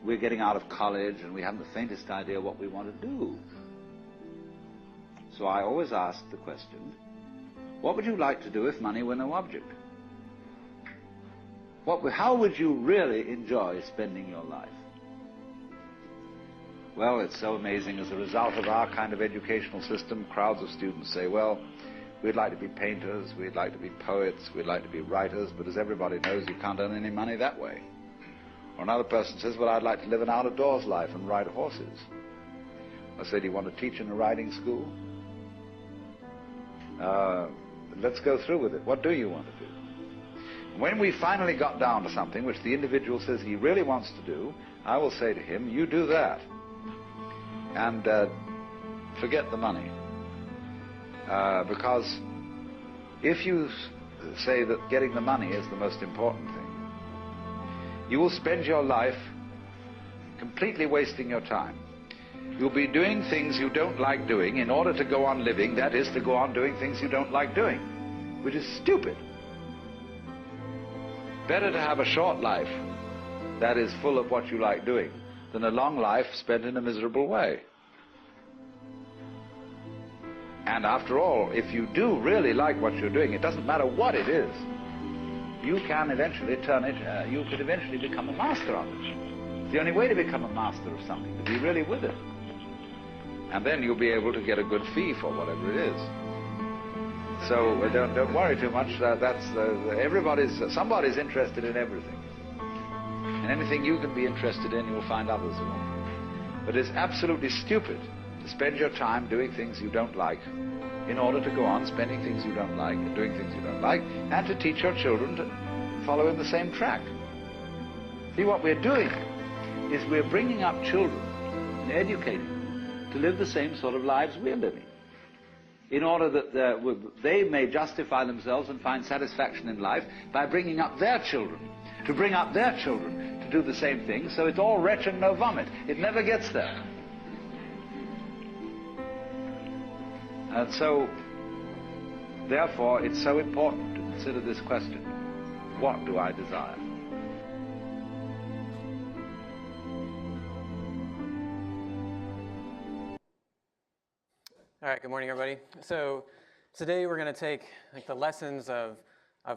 we're getting out of college and we haven't the faintest idea what we want to do. So I always ask the question, what would you like to do if money were no object? How would you really enjoy spending your life? Well, it's so amazing. As a result of our kind of educational system, crowds of students say, well, we'd like to be painters, we'd like to be poets, we'd like to be writers, but as everybody knows, you can't earn any money that way. Or another person says, well, I'd like to live an out-of-doors life and ride horses. I say, do you want to teach in a riding school? Let's go through with it. What do you want to do? When we finally got down to something which the individual says he really wants to do, I will say to him, you do that. And forget the money. Because if you say that getting the money is the most important thing, you will spend your life completely wasting your time. You'll be doing things you don't like doing in order to go on living, that is, to go on doing things you don't like doing, which is stupid. Better to have a short life that is full of what you like doing than a long life spent in a miserable way. And after all, if you do really like what you're doing, it doesn't matter what it is, you can eventually turn it, you could eventually become a master of it. It's the only way to become a master of something, to be really with it. And then you'll be able to get a good fee for whatever it is. So don't worry too much. Somebody's interested in everything. And anything you can be interested in, you'll find others will. But it's absolutely stupid to spend your time doing things you don't like in order to go on spending things you don't like and doing things you don't like, and to teach your children to follow in the same track. See, what we're doing is we're bringing up children and educating them to live the same sort of lives we're living, in order that they may justify themselves and find satisfaction in life by bringing up their children, to bring up their children to do the same thing, so it's all retch and no vomit. It never gets there. And so, therefore, it's so important to consider this question, what do I desire? All right, good morning, everybody. So today we're going to take the lessons of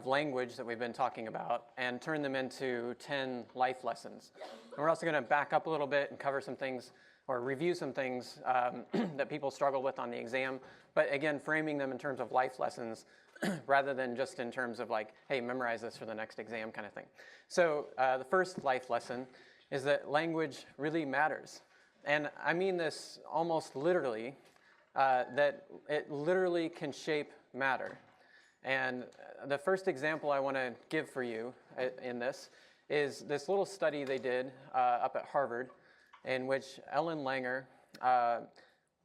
language that we've been talking about and turn them into 10 life lessons. And we're also going to back up a little bit and cover some things or review some things that people struggle with on the exam, but again, framing them in terms of life lessons rather than just in terms of like, hey, memorize this for the next exam kind of thing. So the first life lesson is that language really matters. And I mean this almost literally, that it literally can shape matter. And the first example I want to give for you in this is this little study they did up at Harvard, in which Ellen Langer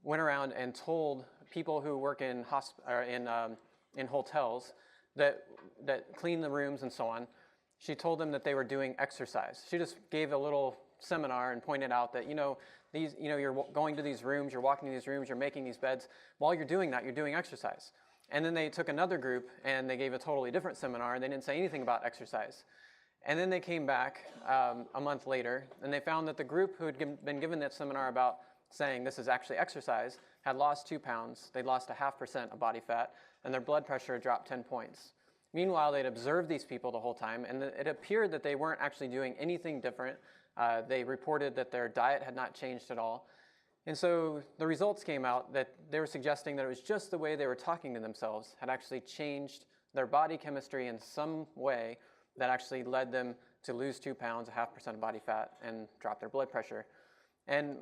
went around and told people who work in hotels that clean the rooms and so on. She told them that they were doing exercise. She just gave a little seminar and pointed out that you're going to these rooms, you're walking to these rooms, you're making these beds. While you're doing that, you're doing exercise. And then they took another group and they gave a totally different seminar, and they didn't say anything about exercise. And then they came back a month later, and they found that the group who had been given that seminar about saying this is actually exercise had lost 2 pounds, they'd lost 0.5% of body fat, and their blood pressure had dropped 10 points. Meanwhile, they'd observed these people the whole time, and it appeared that they weren't actually doing anything different. They reported that their diet had not changed at all. And so the results came out that they were suggesting that it was just the way they were talking to themselves had actually changed their body chemistry in some way that actually led them to lose 2 pounds, 0.5% of body fat, and drop their blood pressure. And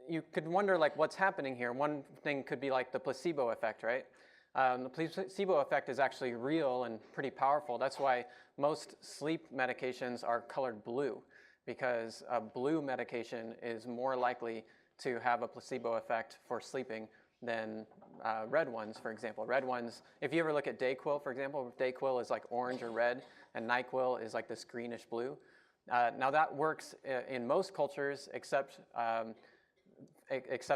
you could wonder, like, what's happening here? One thing could be like the placebo effect, right? The placebo effect is actually real and pretty powerful. That's why most sleep medications are colored blue, because a blue medication is more likely to have a placebo effect for sleeping than red ones, for example. Red ones, if you ever look at Dayquil, for example, Dayquil is like orange or red, and NyQuil is like this greenish blue. Now that works in most cultures except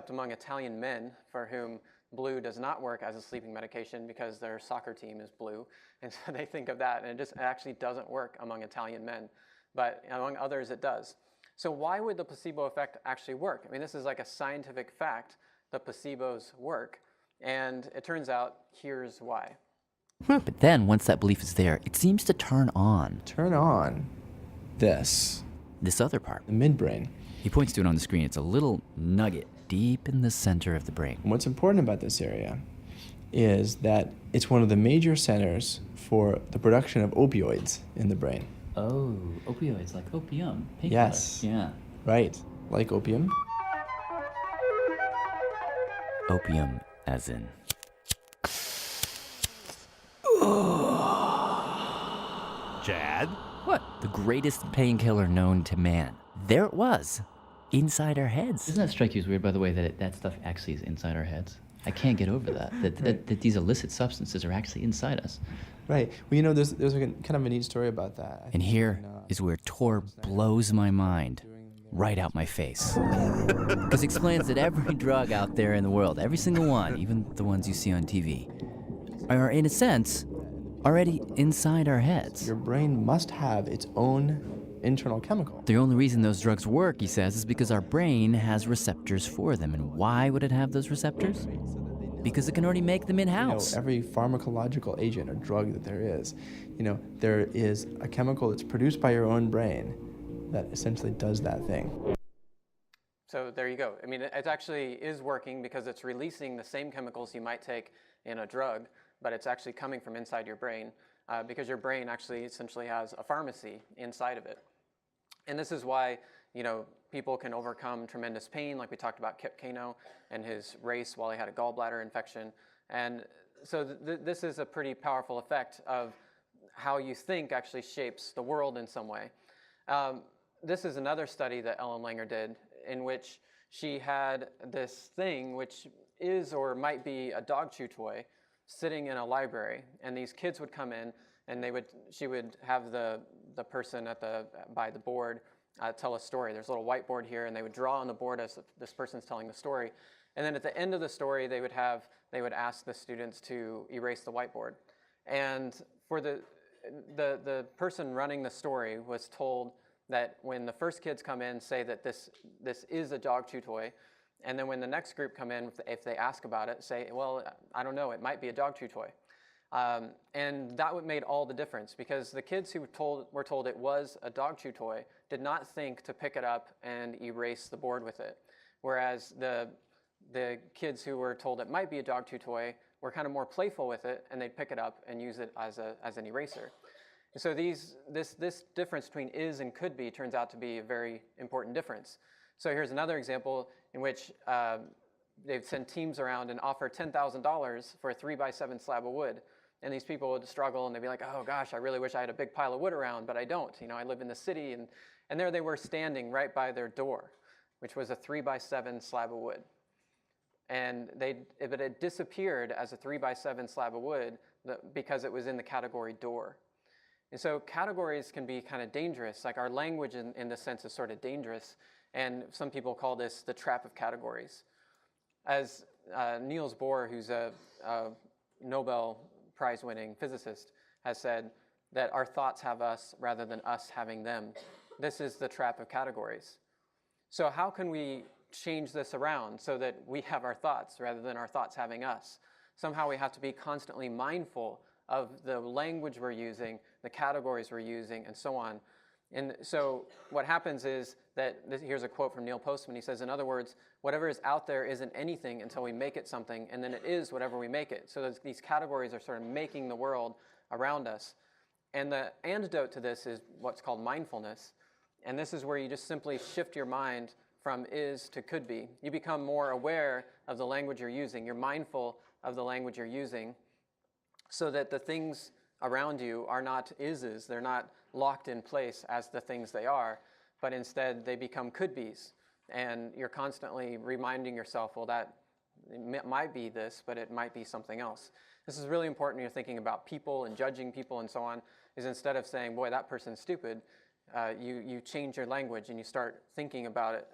among Italian men, for whom blue does not work as a sleeping medication because their soccer team is blue. And so they think of that, and it actually doesn't work among Italian men. But among others, it does. So why would the placebo effect actually work? I mean, this is like a scientific fact that placebos work. And it turns out, here's why. But then, once that belief is there, it seems to turn on Turn on this, this other part. the midbrain. He points to it on the screen. It's a little nugget deep in the center of the brain. And what's important about this area is that it's one of the major centers for the production of opioids in the brain. Oh, opioids like opium. Yes. Yeah. Right. Like opium. Opium as in. Chad? What? The greatest painkiller known to man. There it was. Inside our heads. Doesn't that strike you as weird, by the way, that that stuff actually is inside our heads? I can't get over that. That these illicit substances are actually inside us. Right. Well, you know, there's like kind of a neat story about that. I And think here when, is where Tor blows my mind right out my face. Because he explains that every drug out there in the world, every single one, even the ones you see on TV, are in a sense already inside our heads. your brain must have its own internal chemical. The only reason those drugs work, he says, is because our brain has receptors for them. And why would it have those receptors? Because it can already make them You know, in-house. every pharmacological agent or drug that there is, you know, there is a chemical that's produced by your own brain that essentially does that thing. So there you go. I mean, it actually is working because it's releasing the same chemicals you might take in a drug, but it's actually coming from inside your brain because your brain actually essentially has a pharmacy inside of it. And this is why, you know, people can overcome tremendous pain, like we talked about Kip Keino and his race while he had a gallbladder infection. And so this is a pretty powerful effect of how you think actually shapes the world in some way. This is another study that Ellen Langer did in which she had this thing which is or might be a dog chew toy sitting in a library, and these kids would come in and she would have the person by the board tell a story. There's a little whiteboard here, and they would draw on the board as this person's telling the story. And then at the end of the story, they would ask the students to erase the whiteboard. And for the person running the story was told that when the first kids come in, say that this is a dog chew toy, and then when the next group come in, if they ask about it, say, well, I don't know, it might be a dog chew toy. And that made all the difference, because the kids who were told it was a dog chew toy did not think to pick it up and erase the board with it. Whereas the kids who were told it might be a dog chew toy were kind of more playful with it, and they'd pick it up and use it as an eraser. And so this difference between is and could be turns out to be a very important difference. So here's another example in which they'd send teams around and offer $10,000 for a 3x7 slab of wood. And these people would struggle, and they'd be like, oh gosh, I really wish I had a big pile of wood around, but I don't. You know, I live in the city. And there they were standing right by their door, which was a 3x7 slab of wood. And but it disappeared as a 3x7 slab of wood because it was in the category door. And so categories can be kind of dangerous. Like our language in this sense is sort of dangerous. And some people call this the trap of categories. As Niels Bohr, who's a Nobel Prize-winning physicist, has said that our thoughts have us rather than us having them. This is the trap of categories. So how can we change this around so that we have our thoughts rather than our thoughts having us? Somehow we have to be constantly mindful of the language we're using, the categories we're using, and so on. And so what happens is that, here's a quote from Neil Postman. He says, in other words, whatever is out there isn't anything until we make it something, and then it is whatever we make it. So these categories are sort of making the world around us. And the antidote to this is what's called mindfulness. And this is where you just simply shift your mind from is to could be. You become more aware of the language you're using. You're mindful of the language you're using so that the things around you are not ises. They're not locked in place as the things they are, but instead they become could-bes. And you're constantly reminding yourself, well, that might be this, but it might be something else. This is really important when you're thinking about people and judging people and so on, is instead of saying, boy, that person's stupid, you change your language and you start thinking about it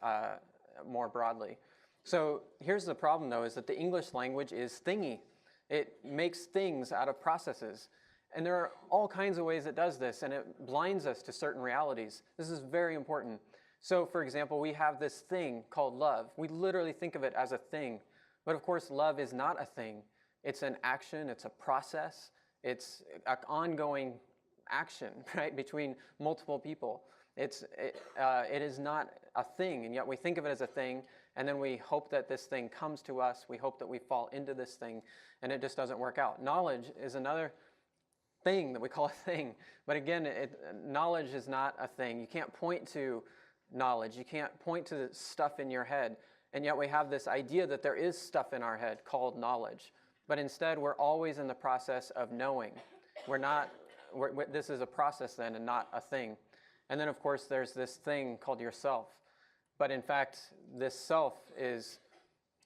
more broadly. So here's the problem, though, is that the English language is thingy. It makes things out of processes. And there are all kinds of ways it does this, and it blinds us to certain realities. This is very important. So, for example, we have this thing called love. We literally think of it as a thing. But of course, love is not a thing. It's an action, it's a process, it's an ongoing action, right, between multiple people. It is not a thing, and yet we think of it as a thing, and then we hope that this thing comes to us. We hope that we fall into this thing, and it just doesn't work out. Knowledge is another thing that we call a thing. But again, knowledge is not a thing. You can't point to knowledge. You can't point to the stuff in your head. And yet we have this idea that there is stuff in our head called knowledge. But instead, we're always in the process of knowing. This is a process then and not a thing. And then, of course, there's this thing called yourself. But in fact, this self is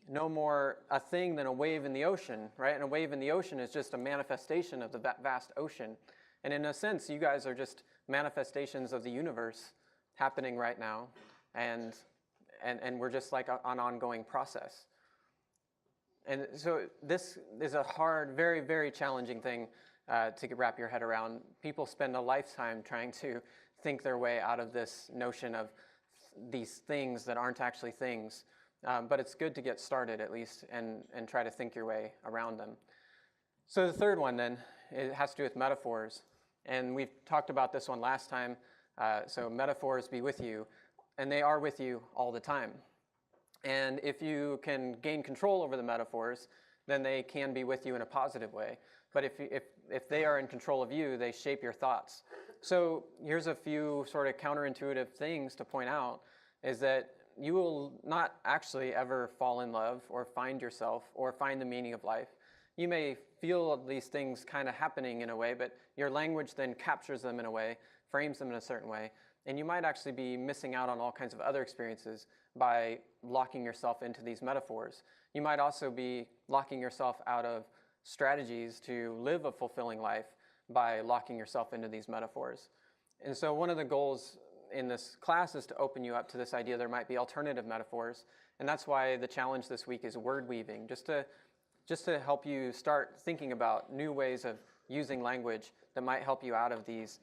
no more a thing than a wave in the ocean, right? And a wave in the ocean is just a manifestation of the vast ocean. And in a sense, you guys are just manifestations of the universe happening right now. And we're just like an ongoing process. And so this is a hard, very, very challenging thing to wrap your head around. People spend a lifetime trying to think their way out of this notion of these things that aren't actually things. But it's good to get started at least and try to think your way around them. So the third one then, it has to do with metaphors. And we've talked about this one last time. So metaphors be with you, and they are with you all the time. And if you can gain control over the metaphors, then they can be with you in a positive way. But if they are in control of you, they shape your thoughts. So here's a few sort of counterintuitive things to point out, is that you will not actually ever fall in love or find yourself or find the meaning of life. You may feel these things kind of happening in a way, but your language then captures them in a way, frames them in a certain way, and you might actually be missing out on all kinds of other experiences by locking yourself into these metaphors. You might also be locking yourself out of strategies to live a fulfilling life by locking yourself into these metaphors. And so one of the goals in this class is to open you up to this idea there might be alternative metaphors, and that's why the challenge this week is word weaving, just to help you start thinking about new ways of using language that might help you out of these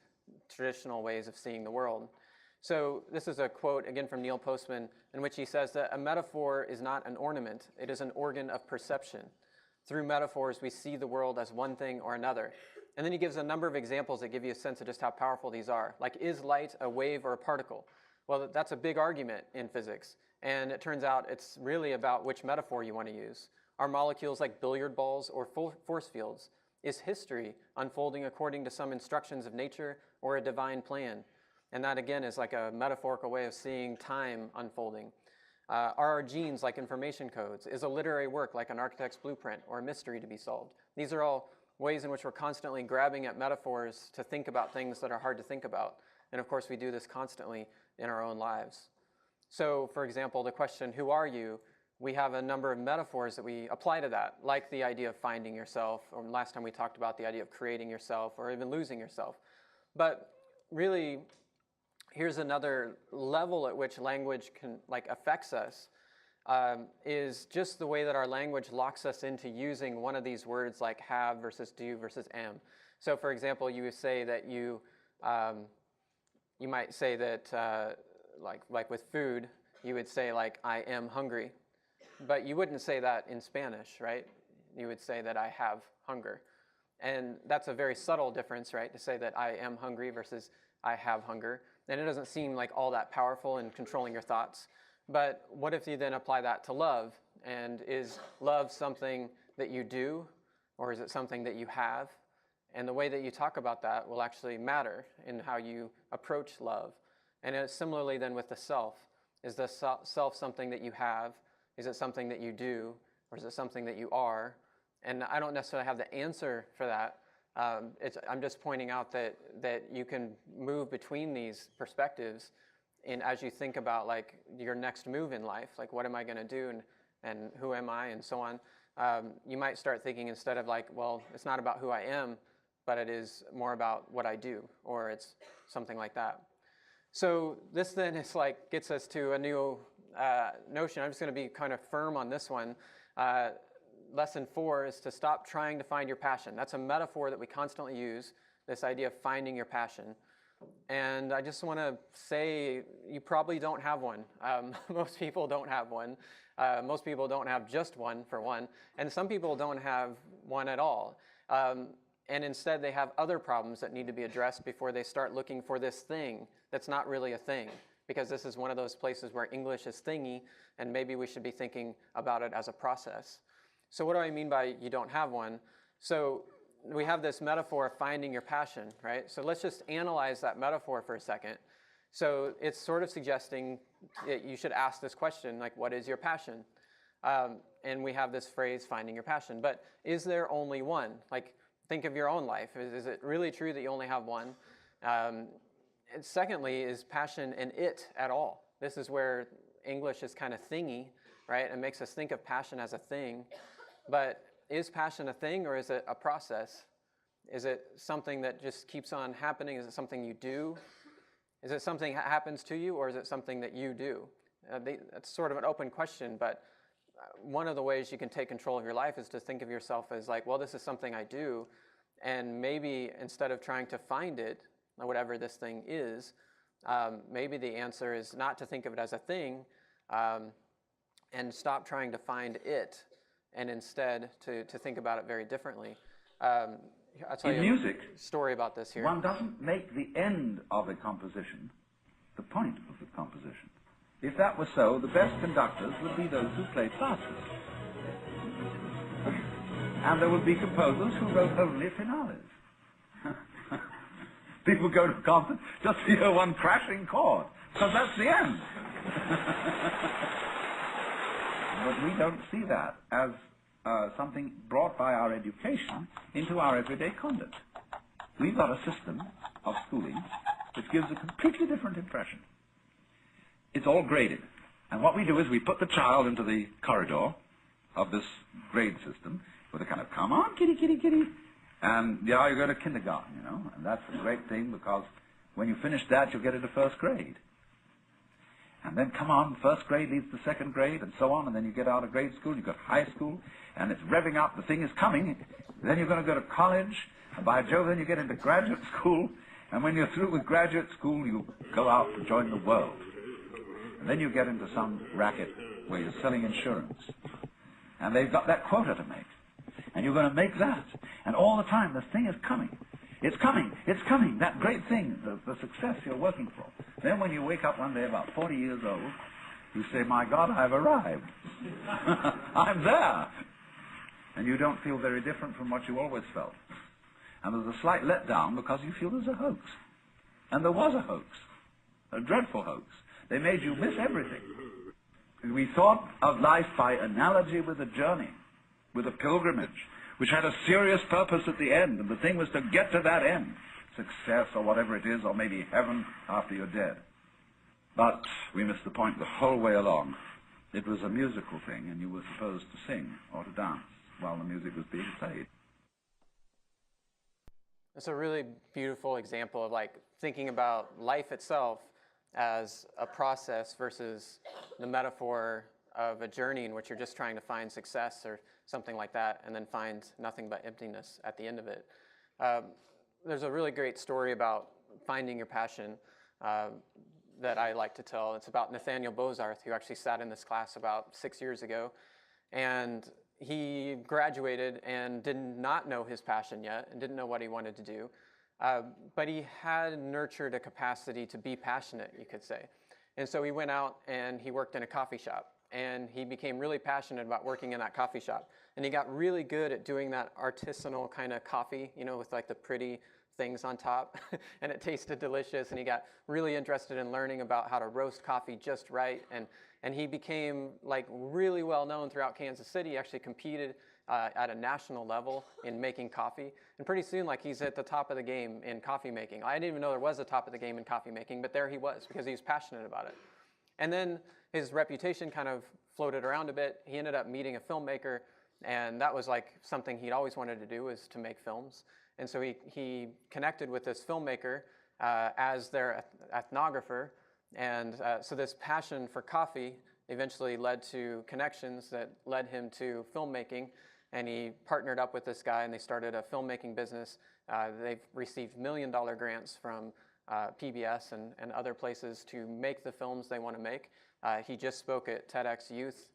traditional ways of seeing the world. So this is a quote again from Neil Postman, in which he says that a metaphor is not an ornament, it is an organ of perception. Through metaphors, we see the world as one thing or another. And then he gives a number of examples that give you a sense of just how powerful these are. Like, is light a wave or a particle? Well, that's a big argument in physics. And it turns out it's really about which metaphor you want to use. Are molecules like billiard balls or force fields? Is history unfolding according to some instructions of nature or a divine plan? And that, again, is like a metaphorical way of seeing time unfolding. Are our genes like information codes? Is a literary work like an architect's blueprint or a mystery to be solved? These are all ways in which we're constantly grabbing at metaphors to think about things that are hard to think about. And of course, we do this constantly in our own lives. So, for example, the question, who are you? We have a number of metaphors that we apply to that, like the idea of finding yourself, or last time we talked about the idea of creating yourself, or even losing yourself. But really, here's another level at which language can affects us, is just the way that our language locks us into using one of these words like have versus do versus am. So for example, you would say that you might say that like with food, you would say like I am hungry, but you wouldn't say that in Spanish, right? You would say that I have hunger. And that's a very subtle difference, right? To say that I am hungry versus I have hunger. And it doesn't seem like all that powerful in controlling your thoughts. But what if you then apply that to love? And is love something that you do, or is it something that you have? And the way that you talk about that will actually matter in how you approach love. And similarly then with the self. Is the self something that you have? Is it something that you do? Or is it something that you are? And I don't necessarily have the answer for that. I'm just pointing out that you can move between these perspectives as you think about like your next move in life, like what am I going to do and who am I and so on. You might start thinking instead of like, well, it's not about who I am, but it is more about what I do, or it's something like that. So this then is like gets us to a new notion. I'm just going to be kind of firm on this one. Lesson 4 is to stop trying to find your passion. That's a metaphor that we constantly use, this idea of finding your passion. And I just want to say you probably don't have one. Most people don't have one. Most people don't have just one, for one. And some people don't have one at all. And instead, they have other problems that need to be addressed before they start looking for this thing that's not really a thing. Because this is one of those places where English is thingy, and maybe we should be thinking about it as a process. So what do I mean by you don't have one? So we have this metaphor of finding your passion, right? So let's just analyze that metaphor for a second. So it's sort of suggesting that you should ask this question, like, what is your passion? And we have this phrase, finding your passion. But is there only one? Like, think of your own life. Is it really true that you only have one? And secondly, is passion an it at all? This is where English is kind of thingy, right? It makes us think of passion as a thing. But is passion a thing, or is it a process? Is it something that just keeps on happening? Is it something you do? Is it something that happens to you, or is it something that you do? That's sort of an open question, but one of the ways you can take control of your life is to think of yourself as like, well, this is something I do, and maybe instead of trying to find it, or whatever this thing is, maybe the answer is not to think of it as a thing, and stop trying to find it, and instead to think about it very differently. I'll tell In you music, a story about this here. one doesn't make the end of a composition the point of the composition. If that were so, the best conductors would be those who played fastest. And there would be composers who wrote only finales. People go to a concert just to hear one crashing chord, because that's the end. But we don't see that as something brought by our education into our everyday conduct. We've got a system of schooling which gives a completely different impression. It's all graded. And what we do is we put the child into the corridor of this grade system with a kind of, come on, kitty, kitty, kitty. And yeah, you go to kindergarten, you know, and that's a great thing because when you finish that, you'll get into first grade. And then, come on, first grade leads to second grade, and so on, and then you get out of grade school, you've got high school, and it's revving up, the thing is coming. Then you're going to go to college, and by Jove, then you get into graduate school, and when you're through with graduate school, you go out to join the world. And then you get into some racket where you're selling insurance. And they've got that quota to make. And you're going to make that. And all the time, this thing is coming. It's coming. It's coming. That great thing, the success you're working for. Then when you wake up one day about 40 years old, you say, my God, I've arrived. I'm there. And you don't feel very different from what you always felt. And there's a slight letdown because you feel there's a hoax. And there was a hoax. A dreadful hoax. They made you miss everything. We thought of life by analogy with a journey, with a pilgrimage, which had a serious purpose at the end, and the thing was to get to that end, success or whatever it is, or maybe heaven after you're dead. But we missed the point the whole way along. It was a musical thing, and you were supposed to sing or to dance while the music was being played. It's a really beautiful example of like thinking about life itself as a process versus the metaphor of a journey in which you're just trying to find success or something like that and then find nothing but emptiness at the end of it. There's a really great story about finding your passion that I like to tell. It's about Nathaniel Bozarth, who actually sat in this class about 6 years ago. And he graduated and did not know his passion yet and didn't know what he wanted to do. But he had nurtured a capacity to be passionate, you could say. And so he went out and he worked in a coffee shop. And he became really passionate about working in that coffee shop. And he got really good at doing that artisanal kind of coffee, you know, with like the pretty things on top. And it tasted delicious. And he got really interested in learning about how to roast coffee just right. And he became like really well known throughout Kansas City. He actually competed at a national level in making coffee. And pretty soon, like, he's at the top of the game in coffee making. I didn't even know there was a top of the game in coffee making, but there he was because he was passionate about it. And then his reputation kind of floated around a bit. He ended up meeting a filmmaker, and that was like something he'd always wanted to do, was to make films. And so he connected with this filmmaker as their ethnographer. And so this passion for coffee eventually led to connections that led him to filmmaking. And he partnered up with this guy, and they started a filmmaking business. They've received $1 million grants from PBS and other places to make the films they want to make. He just spoke at TEDx Youth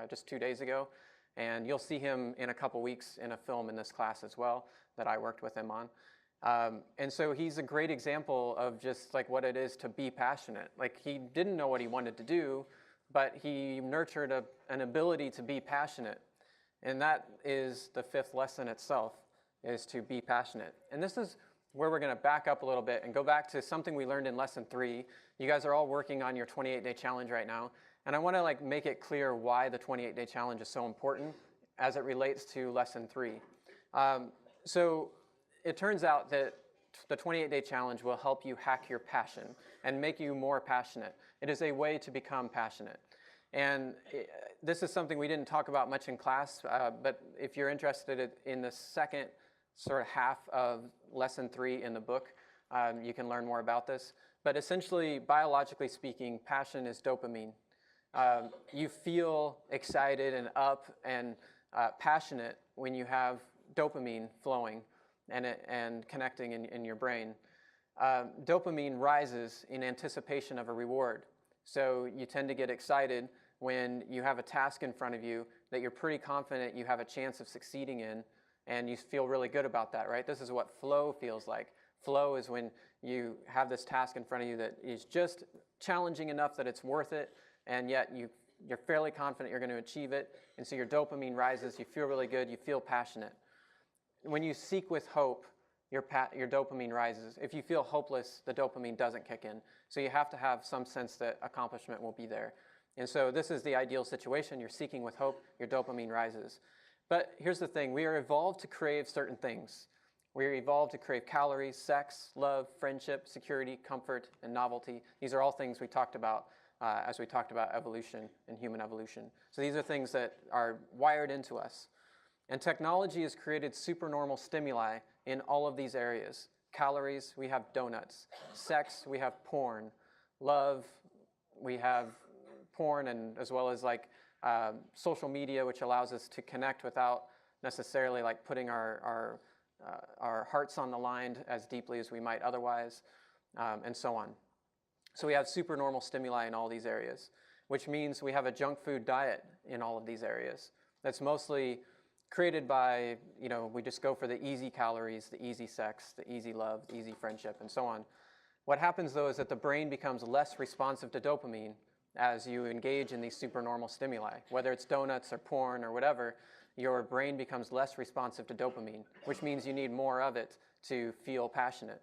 just 2 days ago, and you'll see him in a couple weeks in a film in this class as well that I worked with him on. And so he's a great example of just like what it is to be passionate. Like he didn't know what he wanted to do, but he nurtured an ability to be passionate. And that is the fifth lesson itself, is to be passionate. And this is where we're going to back up a little bit and go back to something we learned in lesson 3. You guys are all working on your 28-day challenge right now. And I want to like make it clear why the 28-day challenge is so important as it relates to lesson 3. So it turns out that the 28-day challenge will help you hack your passion and make you more passionate. It is a way to become passionate. And this is something we didn't talk about much in class, but if you're interested in the second sort of half of lesson 3 in the book, you can learn more about this. But essentially, biologically speaking, passion is dopamine. You feel excited and up and passionate when you have dopamine flowing and connecting in your brain. Dopamine rises in anticipation of a reward. So you tend to get excited when you have a task in front of you that you're pretty confident you have a chance of succeeding in, and you feel really good about that, right? This is what flow feels like. Flow is when you have this task in front of you that is just challenging enough that it's worth it, and yet you're fairly confident you're going to achieve it, and so your dopamine rises, you feel really good, you feel passionate. When you seek with hope, your dopamine rises. If you feel hopeless, the dopamine doesn't kick in. So you have to have some sense that accomplishment will be there. And so this is the ideal situation. You're seeking with hope, your dopamine rises. But here's the thing. We are evolved to crave certain things. We are evolved to crave calories, sex, love, friendship, security, comfort, and novelty. These are all things we talked about as we talked about evolution and human evolution. So these are things that are wired into us. And technology has created supernormal stimuli in all of these areas. Calories, we have donuts. Sex, we have porn. Love, we have porn, and as well as like social media, which allows us to connect without necessarily like putting our hearts on the line as deeply as we might otherwise, and so on. So we have supernormal stimuli in all these areas, which means we have a junk food diet in all of these areas. That's mostly created by, we just go for the easy calories, the easy sex, the easy love, the easy friendship, and so on. What happens, though, is that the brain becomes less responsive to dopamine as you engage in these supernormal stimuli. Whether it's donuts or porn or whatever, your brain becomes less responsive to dopamine, which means you need more of it to feel passionate.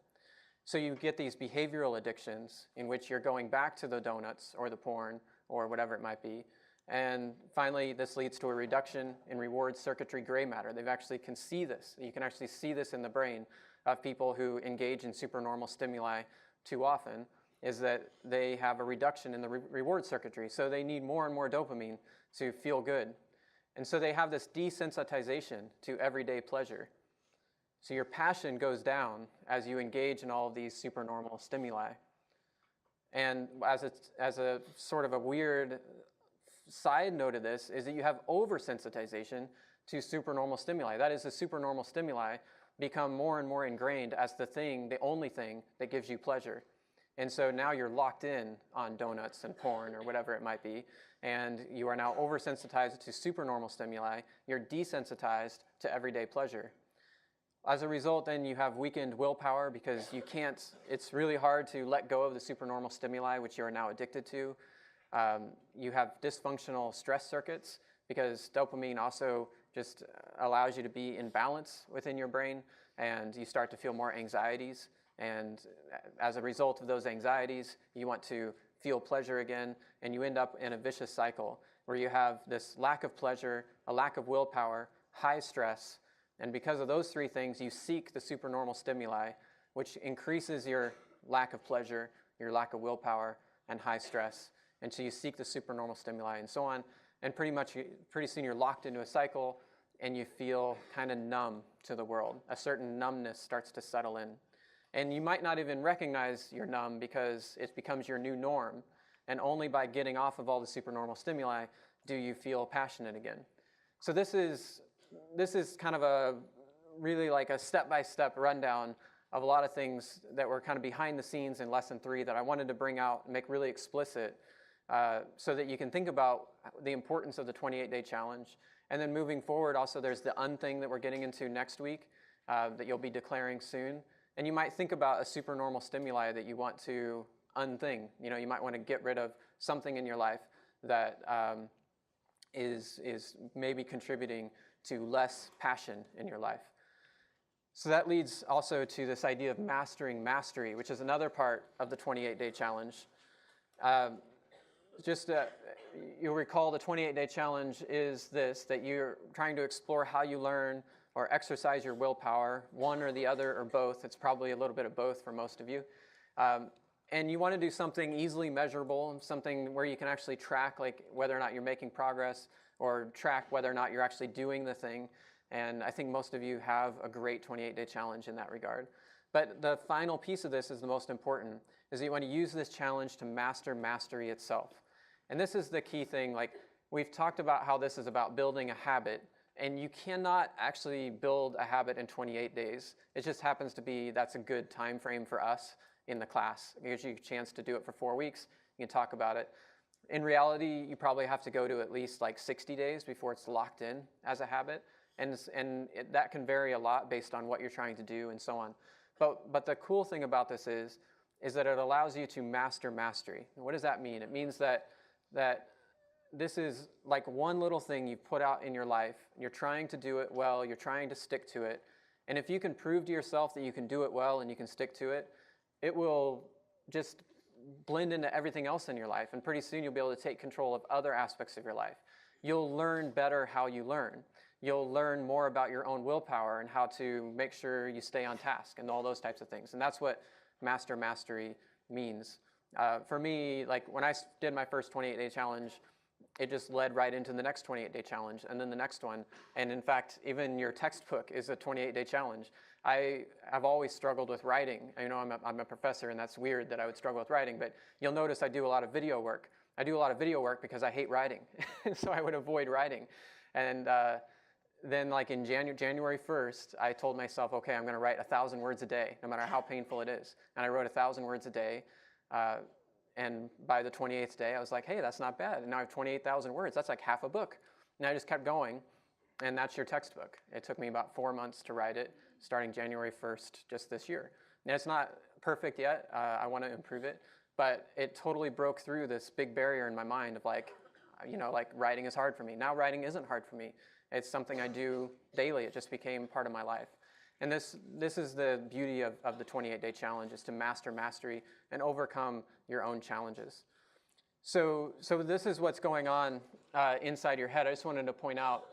So you get these behavioral addictions in which you're going back to the donuts or the porn or whatever it might be. And finally, this leads to a reduction in reward circuitry gray matter. They actually can see this. You can actually see this in the brain of people who engage in supernormal stimuli too often, is that they have a reduction in the reward circuitry. So they need more and more dopamine to feel good. And so they have this desensitization to everyday pleasure. So your passion goes down as you engage in all of these supernormal stimuli. And as a sort of a weird side note of this is that you have oversensitization to supernormal stimuli. That is, the supernormal stimuli become more and more ingrained as the only thing that gives you pleasure. And so now you're locked in on donuts and porn or whatever it might be, and you are now oversensitized to supernormal stimuli. You're desensitized to everyday pleasure. As a result, then you have weakened willpower because it's really hard to let go of the supernormal stimuli, which you are now addicted to. You have dysfunctional stress circuits because dopamine also just allows you to be in balance within your brain, and you start to feel more anxieties. And as a result of those anxieties, you want to feel pleasure again, and you end up in a vicious cycle where you have this lack of pleasure, a lack of willpower, high stress, and because of those three things, you seek the supernormal stimuli, which increases your lack of pleasure, your lack of willpower, and high stress. And so you seek the supernormal stimuli and so on, and pretty soon you're locked into a cycle, and you feel kind of numb to the world. A certain numbness starts to settle in. And you might not even recognize you're numb because it becomes your new norm. And only by getting off of all the supernormal stimuli do you feel passionate again. So this is kind of really like a step-by-step rundown of a lot of things that were kind of behind the scenes in lesson 3 that I wanted to bring out and make really explicit so that you can think about the importance of the 28-day challenge. And then moving forward, also there's the unthing that we're getting into next week that you'll be declaring soon. And you might think about a supernormal stimuli that you want to unthing. You know, you might want to get rid of something in your life that is maybe contributing to less passion in your life. So that leads also to this idea of mastering mastery, which is another part of the 28-day challenge. You'll recall the 28-day challenge is this, that you're trying to explore how you learn or exercise your willpower, one or the other or both. It's probably a little bit of both for most of you. And you want to do something easily measurable, something where you can actually track like whether or not you're making progress or track whether or not you're actually doing the thing. And I think most of you have a great 28-day challenge in that regard. But the final piece of this is the most important, is that you want to use this challenge to master mastery itself. And this is the key thing. Like, we've talked about how this is about building a habit, and you cannot actually build a habit in 28 days. It just happens to be that's a good time frame for us in the class. It gives you a chance to do it for 4 weeks. You can talk about it. In reality, you probably have to go to at least like 60 days before it's locked in as a habit. And that can vary a lot based on what you're trying to do and so on. But the cool thing about this is that it allows you to master mastery. And what does that mean? It means that this is like one little thing you put out in your life. You're trying to do it well. You're trying to stick to it. And if you can prove to yourself that you can do it well and you can stick to it, it will just blend into everything else in your life. And pretty soon you'll be able to take control of other aspects of your life. You'll learn better how you learn. You'll learn more about your own willpower and how to make sure you stay on task and all those types of things. And that's what master mastery means. For me, like when I did my first 28-day challenge, it just led right into the next 28-day challenge and then the next one. And in fact, even your textbook is a 28-day challenge. I've always struggled with writing. You know, I'm a professor, and that's weird that I would struggle with writing, but you'll notice I do a lot of video work. I do a lot of video work because I hate writing, so I would avoid writing. And then like in January 1st, I told myself, okay, I'm going to write 1,000 words a day, no matter how painful it is. And I wrote 1,000 words a day. And by the 28th day, I was like, hey, that's not bad. And now I have 28,000 words. That's like half a book. And I just kept going. And that's your textbook. It took me about 4 months to write it, starting January 1st, just this year. Now, it's not perfect yet. I want to improve it. But it totally broke through this big barrier in my mind of like, you know, like writing is hard for me. Now writing isn't hard for me. It's something I do daily. It just became part of my life. And this is the beauty of the 28-day challenge, is to master mastery and overcome your own challenges. So this is what's going on inside your head. I just wanted to point out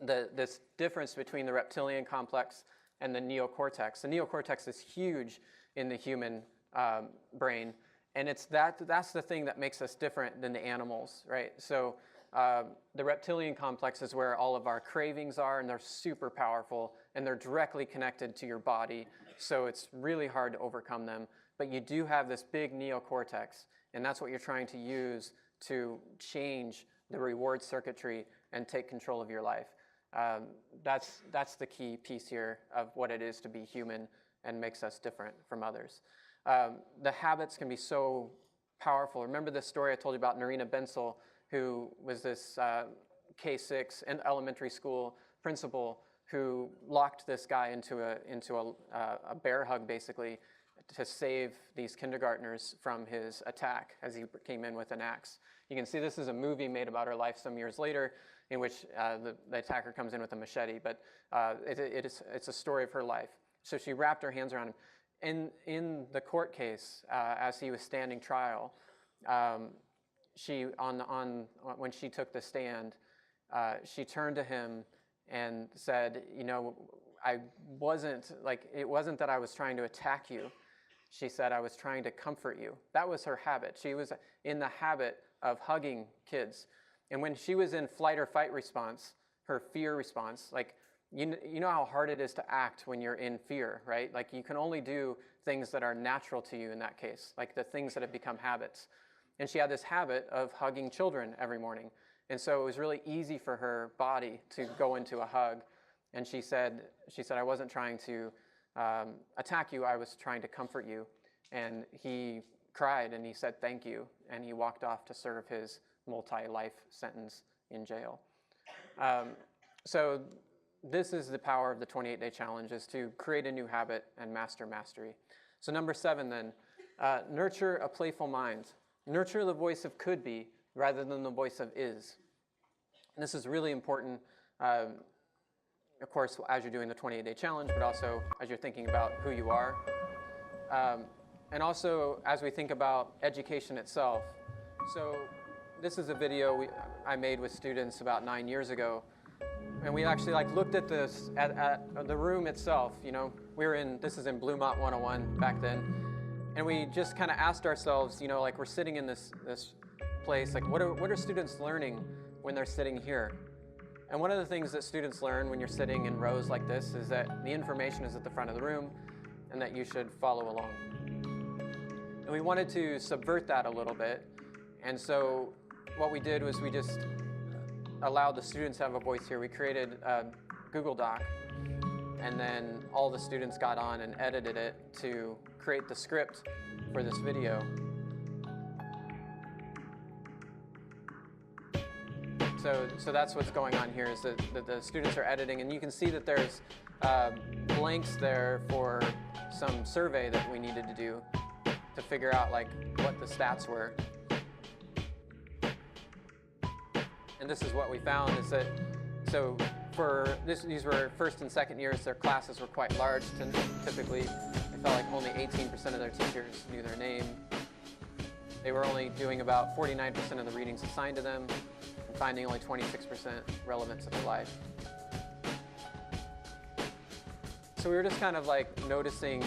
this difference between the reptilian complex and the neocortex. The neocortex is huge in the human brain, and that's the thing that makes us different than the animals, right? So the reptilian complex is where all of our cravings are, and they're super powerful, and they're directly connected to your body, so it's really hard to overcome them. But you do have this big neocortex, and that's what you're trying to use to change the reward circuitry and take control of your life. That's the key piece here of what it is to be human and makes us different from others. The habits can be so powerful. Remember the story I told you about Narina Bensel, who was this K-6 and elementary school principal who locked this guy into a bear hug, basically, to save these kindergartners from his attack as he came in with an axe. You can see this is a movie made about her life some years later, in which the attacker comes in with a machete, but it's a story of her life. So she wrapped her hands around him. In the court case, as he was standing trial, when she took the stand, she turned to him and said, you know, it wasn't that I was trying to attack you. She said, I was trying to comfort you. That was her habit. She was in the habit of hugging kids. And when she was in flight or fight response, her fear response, like, you know how hard it is to act when you're in fear, right? Like, you can only do things that are natural to you in that case, like the things that have become habits. And she had this habit of hugging children every morning. And so it was really easy for her body to go into a hug. And she said, I wasn't trying to attack you, I was trying to comfort you. And he cried and he said thank you, and he walked off to serve his multi-life sentence in jail. So this is the power of the 28-day challenge, is to create a new habit and master mastery. So number 7 then, nurture a playful mind. Nurture the voice of could be rather than the voice of is. And this is really important, of course, as you're doing the 28-day challenge, but also as you're thinking about who you are. And also as we think about education itself. So this is a video I made with students about 9 years ago. And we actually looked at this, at the room itself. You know, this is in Bluemont 101 back then. And we just kind of asked ourselves, you know, like we're sitting in this place, like what are students learning when they're sitting here? And one of the things that students learn when you're sitting in rows like this is that the information is at the front of the room and that you should follow along. And we wanted to subvert that a little bit. And so what we did was we just allowed the students to have a voice here. We created a Google Doc, and then all the students got on and edited it to create the script for this video. So that's what's going on here, is that the students are editing, and you can see that there's blanks there for some survey that we needed to do to figure out like what the stats were. And this is what we found, is that, so for these were first and second years, their classes were quite large. Typically, it felt like only 18% of their teachers knew their name. They were only doing about 49% of the readings assigned to them, and finding only 26% relevant to their life. So we were just kind of like noticing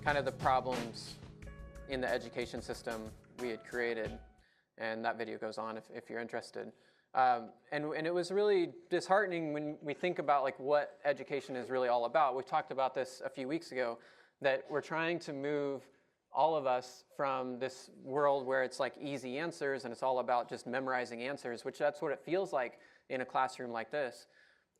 kind of the problems in the education system we had created. And that video goes on if you're interested. And it was really disheartening when we think about like what education is really all about. We talked about this a few weeks ago, that we're trying to move all of us from this world where it's like easy answers and it's all about just memorizing answers, which that's what it feels like in a classroom like this.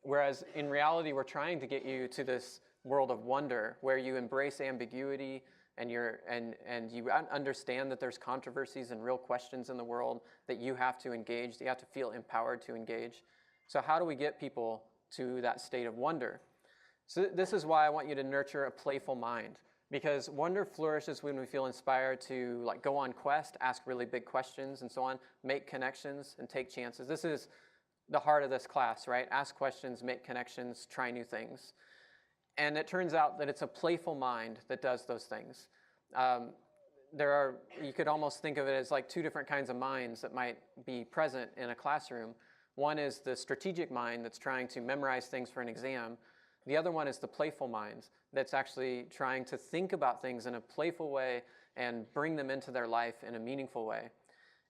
Whereas in reality, we're trying to get you to this world of wonder where you embrace ambiguity and you understand that there's controversies and real questions in the world that you have to engage, that you have to feel empowered to engage. So how do we get people to that state of wonder? So this is why I want you to nurture a playful mind, because wonder flourishes when we feel inspired to like go on quest, ask really big questions and so on, make connections and take chances. This is the heart of this class, right? Ask questions, make connections, try new things. And it turns out that it's a playful mind that does those things. You could almost think of it as like two different kinds of minds that might be present in a classroom. One is the strategic mind that's trying to memorize things for an exam. The other one is the playful mind that's actually trying to think about things in a playful way and bring them into their life in a meaningful way.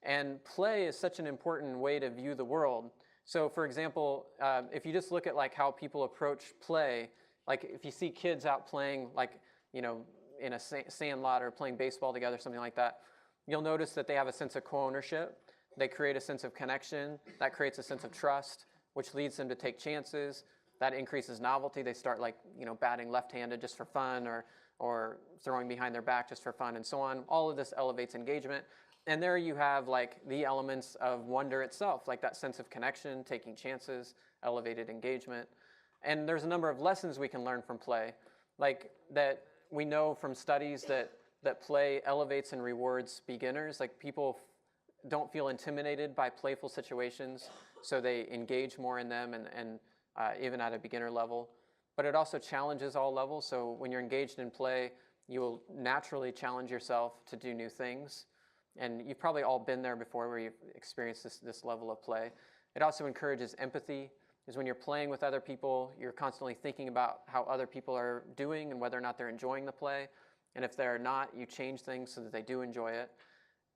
And play is such an important way to view the world. So for example, if you just look at like how people approach play, like if you see kids out playing, like, you know, in a sand lot or playing baseball together, something like that, you'll notice that they have a sense of co-ownership. They create a sense of connection. That creates a sense of trust, which leads them to take chances. That increases novelty. They start like, you know, batting left-handed just for fun, or throwing behind their back just for fun, and so on. All of this elevates engagement. And there you have like the elements of wonder itself, like that sense of connection, taking chances, elevated engagement. And there's a number of lessons we can learn from play, like that we know from studies that play elevates and rewards beginners. Like people don't feel intimidated by playful situations, so they engage more in them and even at a beginner level. But it also challenges all levels. So when you're engaged in play, you will naturally challenge yourself to do new things. And you've probably all been there before where you've experienced this level of play. It also encourages empathy, because when you're playing with other people, you're constantly thinking about how other people are doing and whether or not they're enjoying the play. And if they're not, you change things so that they do enjoy it.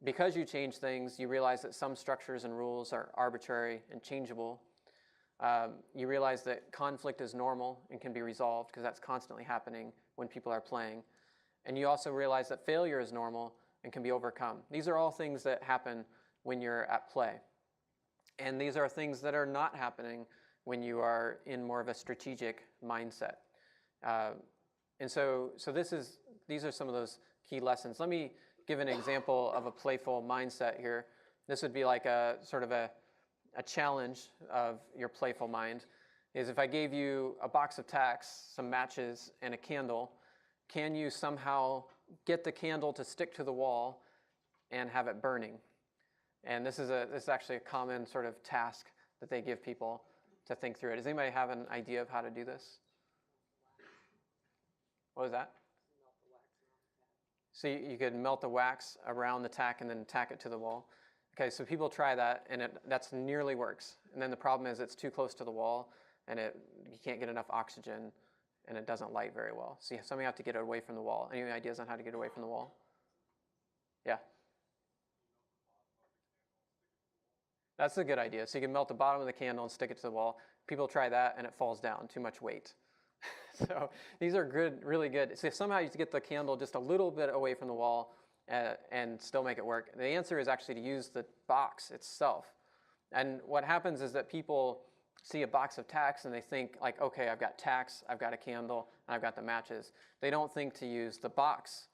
Because you change things, you realize that some structures and rules are arbitrary and changeable. You realize that conflict is normal and can be resolved, because that's constantly happening when people are playing. And you also realize that failure is normal and can be overcome. These are all things that happen when you're at play. And these are things that are not happening when you are in more of a strategic mindset. And so these are some of those key lessons. Let me give an example of a playful mindset here. This would be like a sort of a challenge of your playful mind, is if I gave you a box of tacks, some matches, and a candle, can you somehow get the candle to stick to the wall and have it burning? And this is actually a common sort of task that they give people to think through it. Does anybody have an idea of how to do this? What was that? So you could melt the wax around the tack and then tack it to the wall. Okay, so people try that, and that's nearly works. And then the problem is it's too close to the wall, and you can't get enough oxygen, and it doesn't light very well. So you have to get it away from the wall. Any ideas on how to get away from the wall? Yeah. That's a good idea. So you can melt the bottom of the candle and stick it to the wall. People try that, and it falls down, too much weight. So these are good, really good. So if somehow you get the candle just a little bit away from the wall and still make it work, the answer is actually to use the box itself. And what happens is that people see a box of tacks and they think like, okay, I've got tacks, I've got a candle, and I've got the matches. They don't think to use the box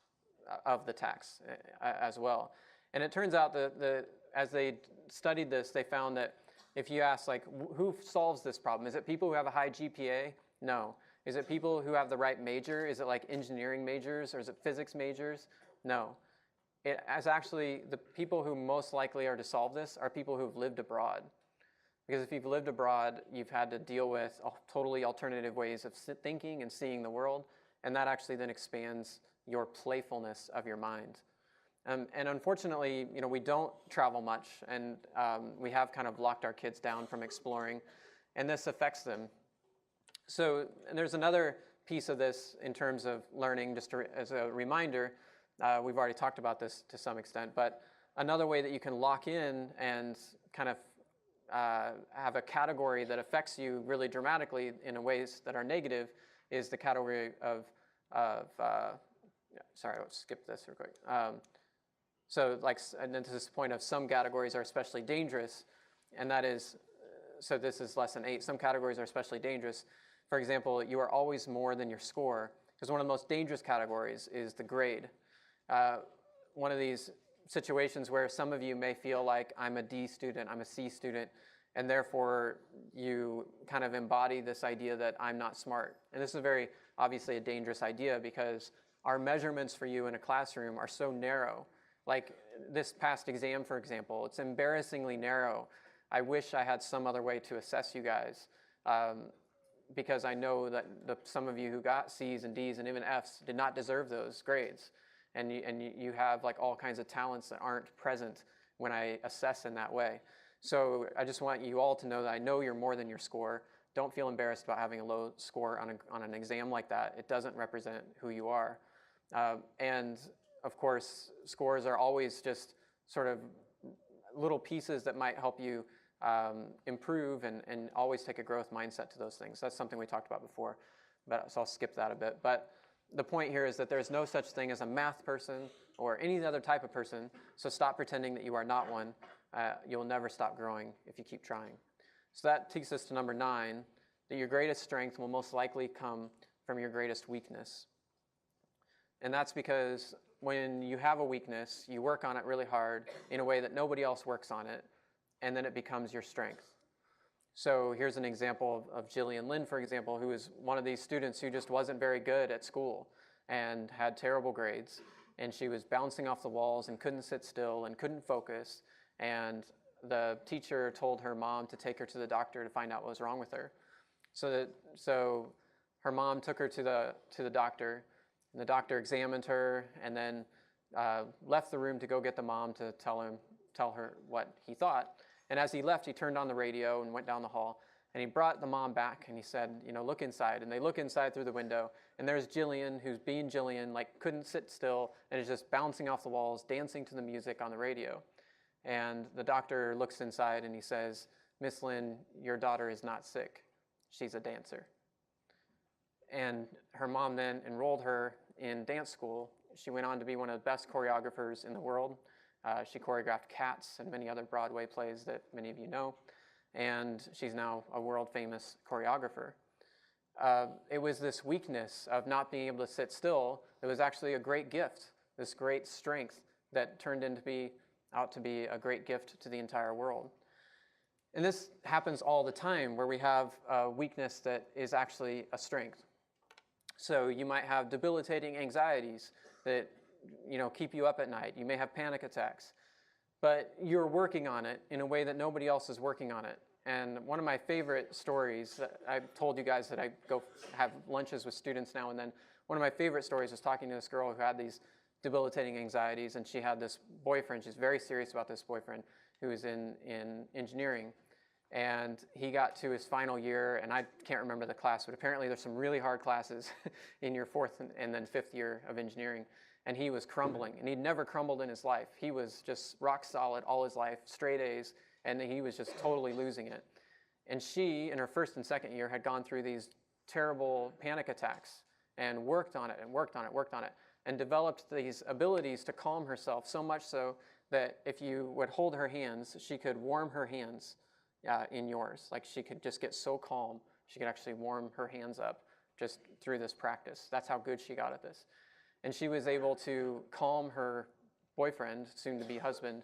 of the tacks as well. And it turns out that as they studied this, they found that if you ask like, who solves this problem? Is it people who have a high GPA? No. Is it people who have the right major? Is it like engineering majors, or is it physics majors? No. It is actually the people who most likely are to solve this are people who've lived abroad. Because if you've lived abroad, you've had to deal with totally alternative ways of thinking and seeing the world, and that actually then expands your playfulness of your mind. And unfortunately, we don't travel much, and we have kind of locked our kids down from exploring, and this affects them. So and there's another piece of this in terms of learning, just as a reminder. We've already talked about this to some extent, but another way that you can lock in and kind of have a category that affects you really dramatically in ways that are negative is the category of sorry, I'll skip this real quick. So and then to this point of some categories are especially dangerous, and that is, so this is lesson 8, some categories are especially dangerous. For example, you are always more than your score, because one of the most dangerous categories is the grade. One of these situations where some of you may feel like I'm a D student, I'm a C student, and therefore you kind of embody this idea that I'm not smart. And this is very obviously a dangerous idea because our measurements for you in a classroom are so narrow. Like this past exam, for example, it's embarrassingly narrow. I wish I had some other way to assess you guys. Because I know that some of you who got C's and D's and even F's did not deserve those grades. And you have like all kinds of talents that aren't present when I assess in that way. So I just want you all to know that I know you're more than your score. Don't feel embarrassed about having a low score on an exam like that. It doesn't represent who you are. And of course, scores are always just sort of little pieces that might help you improve and always take a growth mindset to those things. That's something we talked about before, so I'll skip that a bit. But the point here is that there's no such thing as a math person or any other type of person, so stop pretending that you are not one. You'll never stop growing if you keep trying. So that takes us to number 9, that your greatest strength will most likely come from your greatest weakness. And that's because when you have a weakness, you work on it really hard in a way that nobody else works on it, and then it becomes your strength. So here's an example of Jillian Lynn, for example, who is one of these students who just wasn't very good at school and had terrible grades. And she was bouncing off the walls and couldn't sit still and couldn't focus. And the teacher told her mom to take her to the doctor to find out what was wrong with her. So her mom took her to the doctor, and the doctor examined her and then left the room to go get the mom to tell her what he thought. And as he left, he turned on the radio and went down the hall, and he brought the mom back and he said, look inside. And they look inside through the window, and there's Jillian, who's being Jillian, like couldn't sit still and is just bouncing off the walls, dancing to the music on the radio. And the doctor looks inside and he says, "Miss Lynn, your daughter is not sick. She's a dancer." And her mom then enrolled her in dance school. She went on to be one of the best choreographers in the world. She choreographed Cats and many other Broadway plays that many of you know. And she's now a world-famous choreographer. it was this weakness of not being able to sit still that was actually a great gift, this great strength that turned out to be a great gift to the entire world. And this happens all the time, where we have a weakness that is actually a strength. So you might have debilitating anxieties that keep you up at night. You may have panic attacks, but you're working on it in a way that nobody else is working on it. And one of my favorite stories, I've told you guys that I go have lunches with students now and then. One of my favorite stories was talking to this girl who had these debilitating anxieties, and she had this boyfriend. She's very serious about this boyfriend who was in engineering. And he got to his final year, and I can't remember the class, but apparently there's some really hard classes in your fourth and then fifth year of engineering. And he was crumbling, and he'd never crumbled in his life. He was just rock solid all his life, straight A's, and he was just totally losing it. And she, in her first and second year, had gone through these terrible panic attacks and worked on it and worked on it, and developed these abilities to calm herself, so much so that if you would hold her hands, she could warm her hands in yours. Like, she could just get so calm, she could actually warm her hands up just through this practice. That's how good she got at this. And she was able to calm her boyfriend, soon-to-be husband,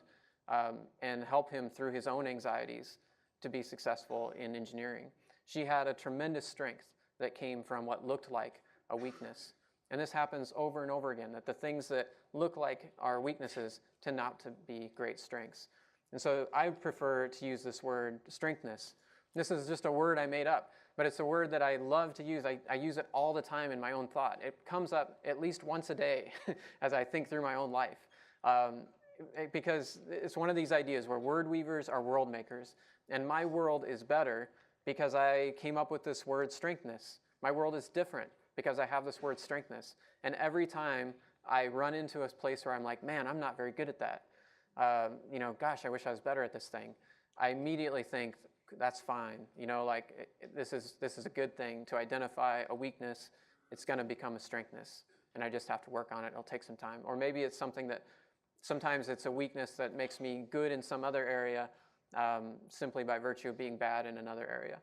and help him through his own anxieties to be successful in engineering. She had a tremendous strength that came from what looked like a weakness. And this happens over and over again, that the things that look like are weaknesses tend out to be great strengths. And so I prefer to use this word, strengthness. This is just a word I made up, but it's a word that I love to use. I use it all the time in my own thought. It comes up at least once a day as I think through my own life. Because it's one of these ideas where word weavers are world makers. And my world is better because I came up with this word, strengthness. My world is different because I have this word, strengthness. And every time I run into a place where I'm like, man, I'm not very good at that. Gosh, I wish I was better at this thing. I immediately think, that's fine. This is a good thing to identify a weakness. It's going to become a strengthness, and I just have to work on it. It'll take some time. Or maybe it's something that sometimes it's a weakness that makes me good in some other area, simply by virtue of being bad in another area.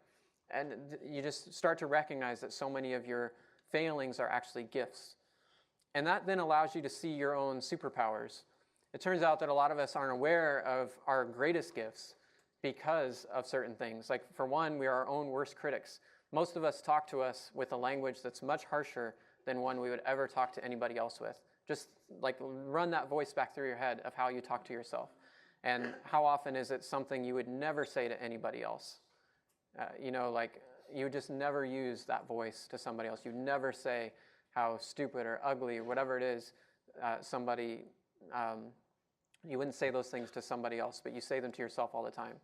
And you just start to recognize that so many of your failings are actually gifts. And that then allows you to see your own superpowers. It turns out that a lot of us aren't aware of our greatest gifts because of certain things. Like, for one, we are our own worst critics. Most of us talk to us with a language that's much harsher than one we would ever talk to anybody else with. Just run that voice back through your head of how you talk to yourself. And how often is it something you would never say to anybody else? You just never use that voice to somebody else. You never say how stupid or ugly or whatever it is you wouldn't say those things to somebody else, but you say them to yourself all the time.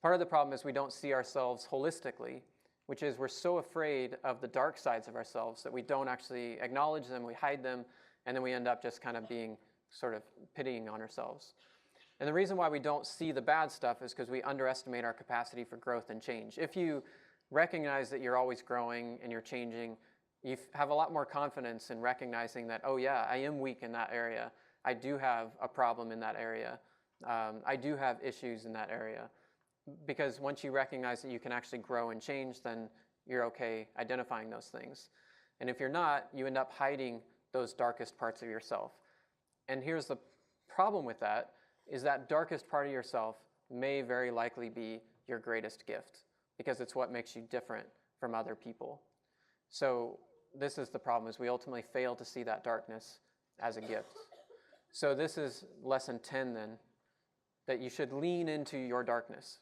Part of the problem is we don't see ourselves holistically, which is we're so afraid of the dark sides of ourselves that we don't actually acknowledge them, we hide them, and then we end up just kind of being sort of pitying on ourselves. And the reason why we don't see the bad stuff is because we underestimate our capacity for growth and change. If you recognize that you're always growing and you're changing, you have a lot more confidence in recognizing that, oh yeah, I am weak in that area. I do have a problem in that area. I do have issues in that area. Because once you recognize that you can actually grow and change, then you're okay identifying those things. And if you're not, you end up hiding those darkest parts of yourself. And here's the problem with that, is that darkest part of yourself may very likely be your greatest gift, because it's what makes you different from other people. So this is the problem, is we ultimately fail to see that darkness as a gift. So this is lesson 10 then, that you should lean into your darkness.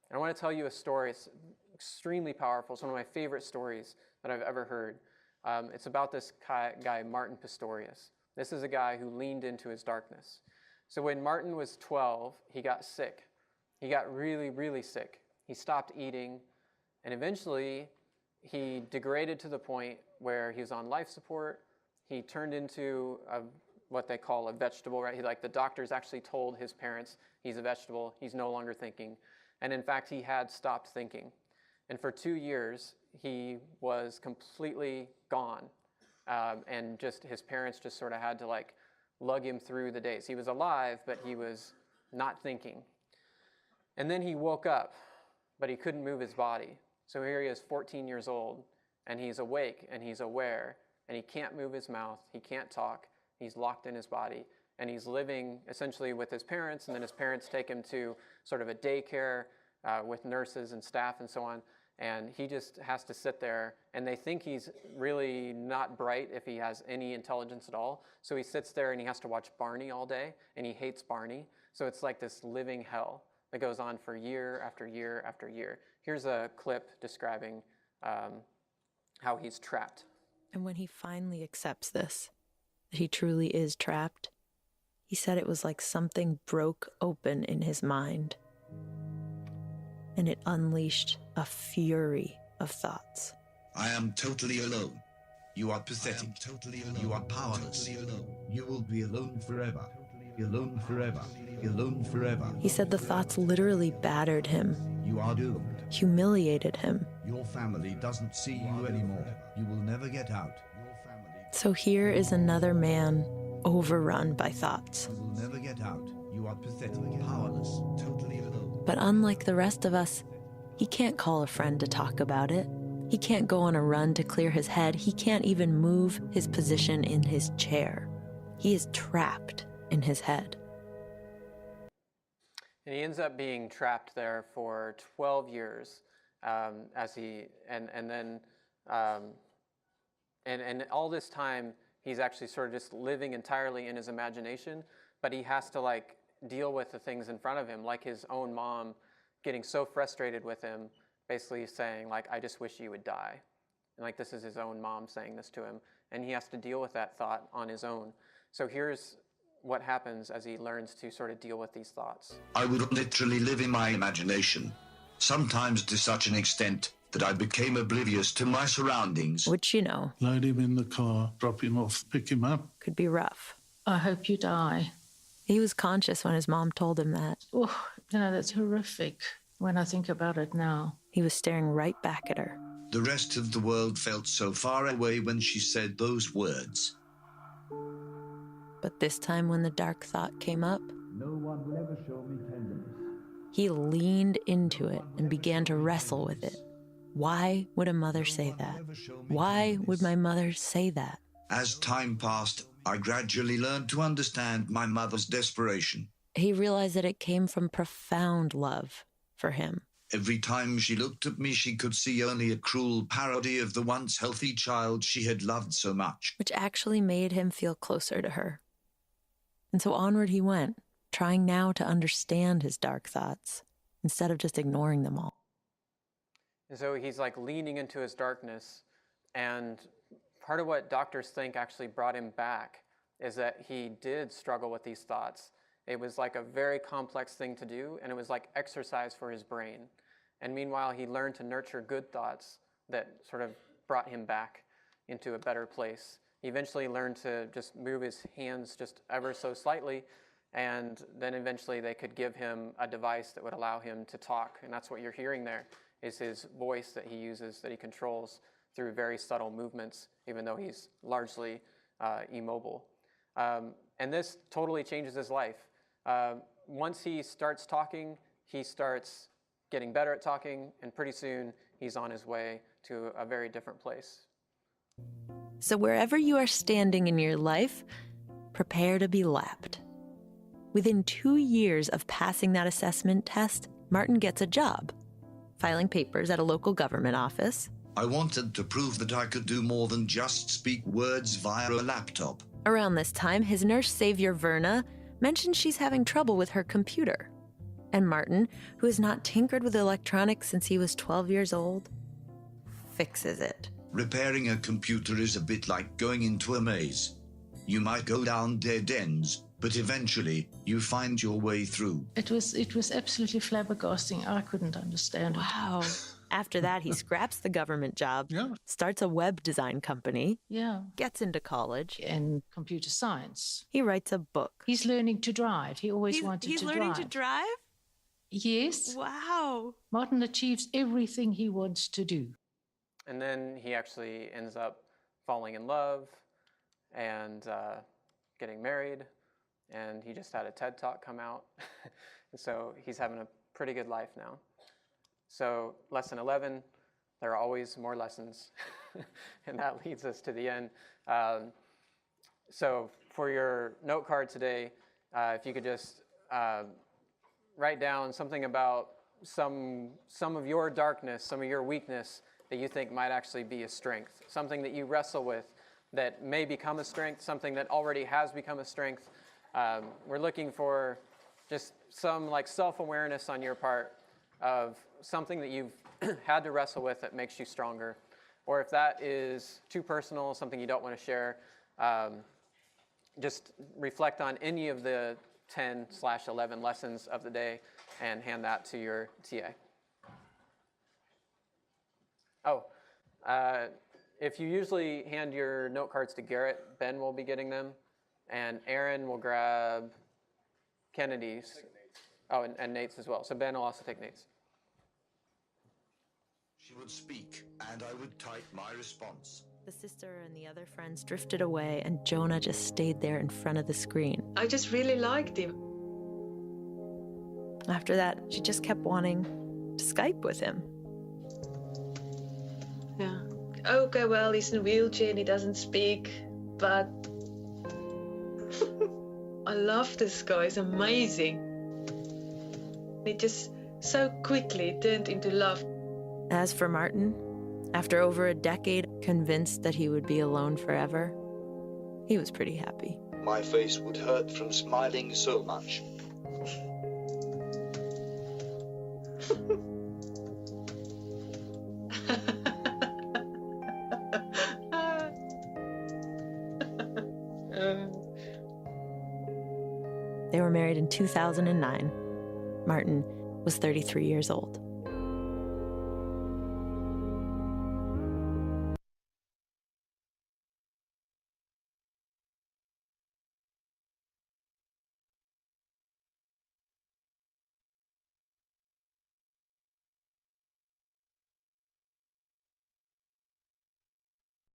And I want to tell you a story. It's extremely powerful. It's one of my favorite stories that I've ever heard. It's about this guy, Martin Pistorius. This is a guy who leaned into his darkness. So when Martin was 12, he got sick. He got really, really sick. He stopped eating, and eventually he degraded to the point where he was on life support. He turned into what they call a vegetable, right? The doctors actually told his parents he's a vegetable. He's no longer thinking. And in fact, he had stopped thinking. And for 2 years, he was completely gone. And just his parents just sort of had to lug him through the days. He was alive, but he was not thinking. And then he woke up, but he couldn't move his body. So here he is, 14 years old, and he's awake, and he's aware, and he can't move his mouth, he can't talk, he's locked in his body, and he's living essentially with his parents, and then his parents take him to sort of a daycare with nurses and staff and so on, and he just has to sit there, and they think he's really not bright if he has any intelligence at all, so he sits there and he has to watch Barney all day, and he hates Barney, so it's like this living hell that goes on for year after year after year. Here's a clip describing how he's trapped. And when he finally accepts this, that he truly is trapped, he said it was like something broke open in his mind, and it unleashed a fury of thoughts. I am totally alone. You are pathetic. Totally alone. You are powerless. Totally alone. You will be alone forever. Alone forever. Alone forever. He said the thoughts literally battered him, You are doomed. humiliated him. Your family doesn't see you anymore. You will never get out. So here is another man overrun by thoughts. You will never get out. You are pathetic, powerless, totally alone. But unlike the rest of us, he can't call a friend to talk about it. He can't go on a run to clear his head. He can't even move his position in his chair. He is trapped in his head. And he ends up being trapped there for 12 years, as he and all this time he's actually sort of just living entirely in his imagination, but he has to like deal with the things in front of him, like his own mom getting so frustrated with him, basically saying like, I just wish you would die. And like this is his own mom saying this to him, and he has to deal with that thought on his own. So here's what happens as he learns to sort of deal with these thoughts. I would literally live in my imagination, sometimes to such an extent that I became oblivious to my surroundings. Which, you know, Load him in the car, drop him off, pick him up. could be rough. I hope you die. He was conscious when his mom told him that. Oh, that's horrific when I think about it now. He was staring right back at her. The rest of the world felt so far away when she said those words. But this time when the dark thought came up, No one will ever show me tenderness. he leaned into it and began to wrestle with it. Why would a mother say that? Why would my mother say that? As time passed, I gradually learned to understand my mother's desperation. He realized that it came from profound love for him. Every time she looked at me, she could see only a cruel parody of the once healthy child she had loved so much. Which actually made him feel closer to her. And so onward he went, trying now to understand his dark thoughts, instead of just ignoring them all. And so he's like leaning into his darkness, and part of what doctors think actually brought him back is that he did struggle with these thoughts. It was like a very complex thing to do, and it was like exercise for his brain. And meanwhile, he learned to nurture good thoughts that sort of brought him back into a better place. He eventually learned to just move his hands just ever so slightly, and then eventually they could give him a device that would allow him to talk. And that's what you're hearing there, is his voice that he uses, that he controls through very subtle movements, even though he's largely immobile. And this totally changes his life. Once he starts talking, he starts getting better at talking, and pretty soon he's on his way to a very different place. So wherever you are standing in your life, prepare to be lapped. Within 2 years of passing that assessment test, Martin gets a job, filing papers at a local government office. I wanted to prove that I could do more than just speak words via a laptop. Around this time, his nurse savior, Verna, mentions she's having trouble with her computer. And Martin, who has not tinkered with electronics since he was 12 years old, fixes it. Repairing a computer is a bit like going into a maze. You might go down dead ends, but eventually you find your way through. It was absolutely flabbergasting. I couldn't understand it. Wow. After that, he scraps the government job, starts a web design company, gets into college. And computer science. He writes a book. He's learning to drive. He always wanted to drive. He's learning to drive? Yes. Wow. Martin achieves everything he wants to do. And then he actually ends up falling in love and getting married, and he just had a TED Talk come out. And so he's having a pretty good life now. So lesson 11, There are always more lessons, and that leads us to the end. So for your note card today, if you could just write down something about some of your darkness, some of your weakness that you think might actually be a strength, something that you wrestle with that may become a strength, something that already has become a strength. We're looking for just some like self-awareness on your part of something that you've had to wrestle with that makes you stronger. Or if that is too personal, something you don't want to share, just reflect on any of the 10/11 lessons of the day and hand that to your TA. Oh, if you usually hand your note cards to Garrett, Ben will be getting them, and Aaron will grab Kennedy's. Oh, and Nate's as well. So Ben will also take Nate's. She would speak, and I would type my response. The sister and the other friends drifted away, and Jonah just stayed there in front of the screen. I just really liked him. After that, she just kept wanting to Skype with him. Yeah. Okay, well, he's in a wheelchair and he doesn't speak, but I love this guy. He's amazing. It just so quickly turned into love. As for Martin, after over a decade convinced that he would be alone forever, he was pretty happy. My face would hurt from smiling so much. They were married in 2009. Martin was 33 years old.